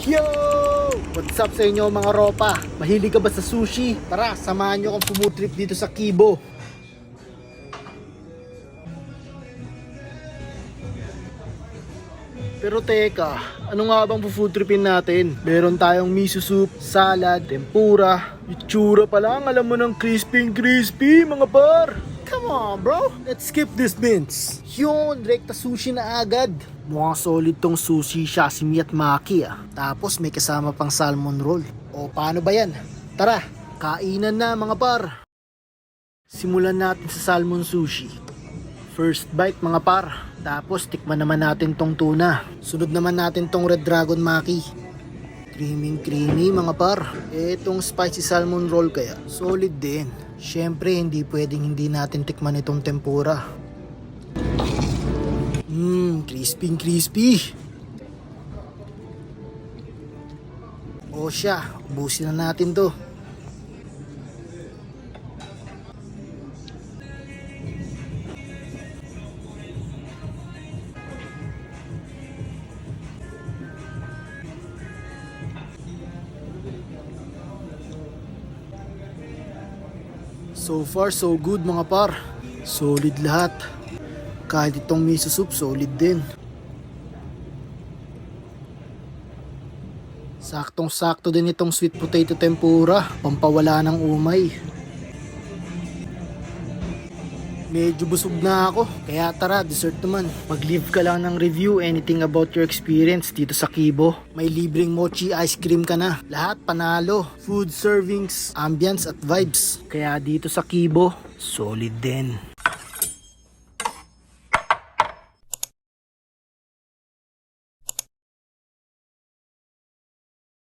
Yo! What's up sa inyo mga ropa? Mahilig ka ba sa sushi? Tara, samahan nyo akong food trip dito sa Kibo. Pero teka, ano nga bang food tripin natin? Meron tayong miso soup, salad, tempura. Itsura pa lang, alam mo ng crispy mga par. Come on bro, let's skip this mints. Yun, rekta sushi na agad. Mukhang solid tong sushi, sashimi at maki ah. Tapos may kasama pang salmon roll. O paano ba yan? Tara, kainan na mga par. Simulan natin sa salmon sushi. First bite mga par. Tapos tikman naman natin tong tuna. Sunod naman natin tong red dragon maki. Creamy mga par. Etong spicy salmon roll kaya solid din. Syempre hindi pwedeng hindi natin tikman itong tempura. Crispy. O siya, ubusin na natin to. So far so good mga par. Solid lahat. Kahit itong miso soup solid din. Saktong sakto din itong sweet potato tempura. Pampawala ng umay. Medyo busog na ako. Kaya tara, dessert naman. Mag-leave ka lang ng review anything about your experience dito sa Kibo. May libreng mochi ice cream ka na. Lahat panalo. Food servings, ambience at vibes. Kaya dito sa Kibo, solid din.